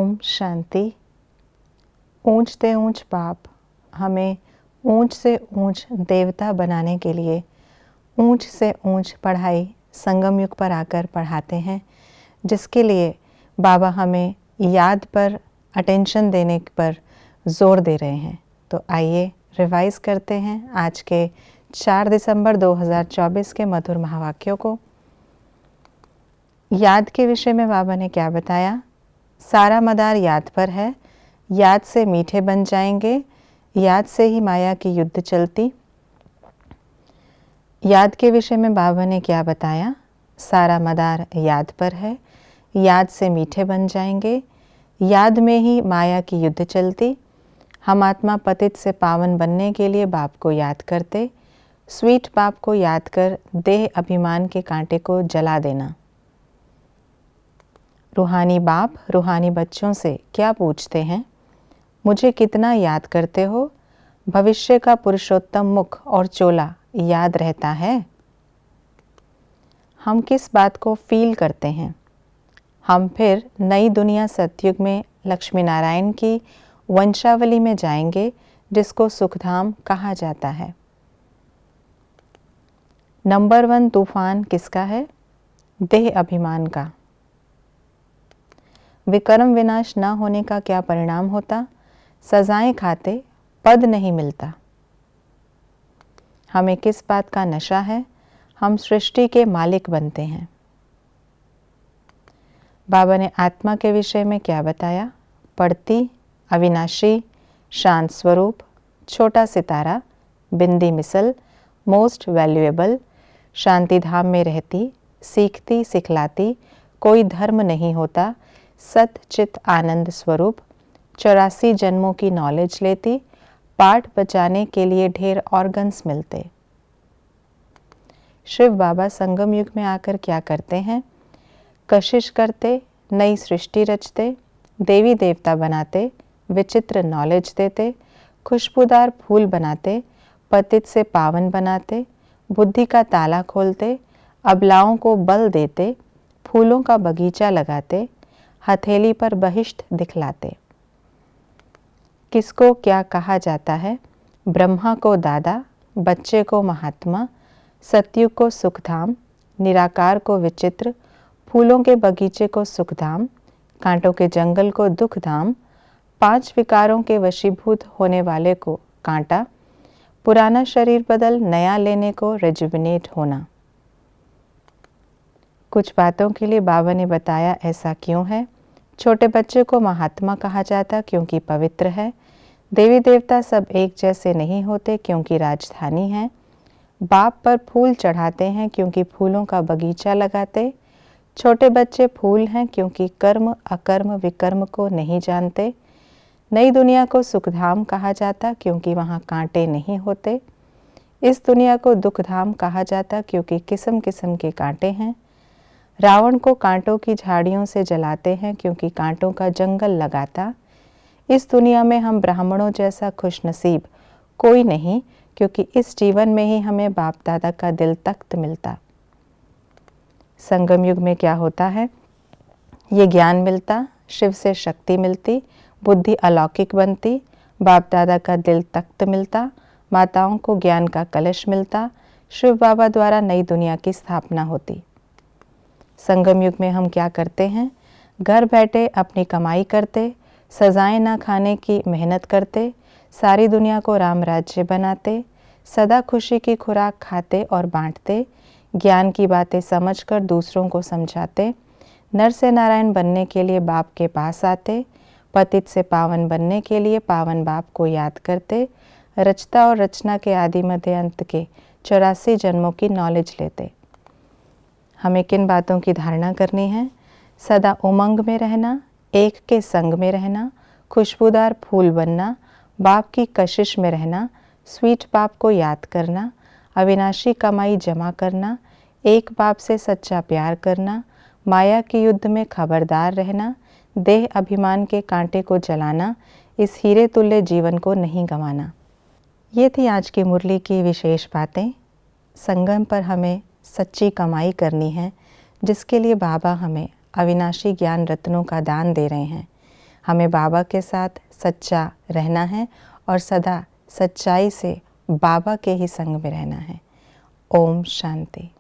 ओम शांति। ऊंचते ऊंच बाप हमें ऊंच से ऊंच देवता बनाने के लिए ऊंच से ऊंच पढ़ाई संगम युग पर आकर पढ़ाते हैं, जिसके लिए बाबा हमें याद पर अटेंशन देने पर ज़ोर दे रहे हैं। तो आइए रिवाइज़ करते हैं आज के 4 दिसंबर 2024 के मधुर महावाक्यों को। याद के विषय में बाबा ने क्या बताया? सारा मदार याद पर है, याद से मीठे बन जाएंगे, याद से ही माया की युद्ध चलती। याद के विषय में बाबा ने क्या बताया? सारा मदार याद पर है, याद से मीठे बन जाएंगे, याद में ही माया की युद्ध चलती। हम आत्मा पतित से पावन बनने के लिए बाप को याद करते। स्वीट बाप को याद कर देह अभिमान के कांटे को जला देना। रूहानी बाप रूहानी बच्चों से क्या पूछते हैं? मुझे कितना याद करते हो? भविष्य का पुरुषोत्तम मुख और चोला याद रहता है? हम किस बात को फील करते हैं? हम फिर नई दुनिया सतयुग में लक्ष्मी नारायण की वंशावली में जाएंगे, जिसको सुखधाम कहा जाता है। नंबर 1 तूफान किसका है? देह अभिमान का। विकर्म विनाश न होने का क्या परिणाम होता? सजाएं खाते, पद नहीं मिलता। हमें किस बात का नशा है? हम सृष्टि के मालिक बनते हैं। बाबा ने आत्मा के विषय में क्या बताया? पढ़ती, अविनाशी, शांत स्वरूप, छोटा सितारा, बिंदी मिसल, मोस्ट वैल्यूएबल, शांति धाम में रहती, सीखती सिखलाती, कोई धर्म नहीं होता, सत चित आनंद स्वरूप, 84 जन्मों की नॉलेज लेती, पाठ बचाने के लिए ढेर ऑर्गन्स मिलते। शिव बाबा संगम युग में आकर क्या करते हैं? कशिश करते, नई सृष्टि रचते, देवी देवता बनाते, विचित्र नॉलेज देते, खुशबूदार फूल बनाते, पतित से पावन बनाते, बुद्धि का ताला खोलते, अबलाओं को बल देते, फूलों का बगीचा लगाते, हथेली पर बहिष्ट दिखलाते। किसको क्या कहा जाता है? ब्रह्मा को दादा, बच्चे को महात्मा, सतयुग को सुखधाम, निराकार को विचित्र, फूलों के बगीचे को सुखधाम, कांटों के जंगल को दुखधाम, 5 विकारों के वशीभूत होने वाले को कांटा, पुराना शरीर बदल नया लेने को रेजुविनेट होना। कुछ बातों के लिए बाबा ने बताया ऐसा क्यों है। छोटे बच्चे को महात्मा कहा जाता क्योंकि पवित्र है। देवी देवता सब एक जैसे नहीं होते क्योंकि राजधानी है। बाप पर फूल चढ़ाते हैं क्योंकि फूलों का बगीचा लगाते। छोटे बच्चे फूल हैं क्योंकि कर्म अकर्म विकर्म को नहीं जानते। नई दुनिया को सुखधाम कहा जाता क्योंकि वहाँ कांटे नहीं होते। इस दुनिया को दुखधाम कहा जाता क्योंकि किस्म किस्म के कांटे हैं। रावण को कांटों की झाड़ियों से जलाते हैं क्योंकि कांटों का जंगल लगाता। इस दुनिया में हम ब्राह्मणों जैसा खुशनसीब कोई नहीं क्योंकि इस जीवन में ही हमें बाप दादा का दिल तख्त मिलता। संगम युग में क्या होता है? ये ज्ञान मिलता, शिव से शक्ति मिलती, बुद्धि अलौकिक बनती, बाप दादा का दिल तख्त मिलता, माताओं को ज्ञान का कलश मिलता, शिव बाबा द्वारा नई दुनिया की स्थापना होती। संगम युग में हम क्या करते हैं? घर बैठे अपनी कमाई करते, सजाएं ना खाने की मेहनत करते, सारी दुनिया को राम राज्य बनाते, सदा खुशी की खुराक खाते और बांटते, ज्ञान की बातें समझकर दूसरों को समझाते, नर से नारायण बनने के लिए बाप के पास आते, पतित से पावन बनने के लिए पावन बाप को याद करते, रचता और रचना के आदि मध्य अंत के 84 जन्मों की नॉलेज लेते। हमें किन बातों की धारणा करनी है? सदा उमंग में रहना, एक के संग में रहना, खुशबूदार फूल बनना, बाप की कशिश में रहना, स्वीट बाप को याद करना, अविनाशी कमाई जमा करना, एक बाप से सच्चा प्यार करना, माया के युद्ध में खबरदार रहना, देह अभिमान के कांटे को जलाना, इस हीरे तुल्य जीवन को नहीं गंवाना। ये थी आज की मुरली की विशेष बातें। संगम पर हमें सच्ची कमाई करनी है, जिसके लिए बाबा हमें अविनाशी ज्ञान रत्नों का दान दे रहे हैं। हमें बाबा के साथ सच्चा रहना है और सदा सच्चाई से बाबा के ही संग में रहना है। ओम शांति।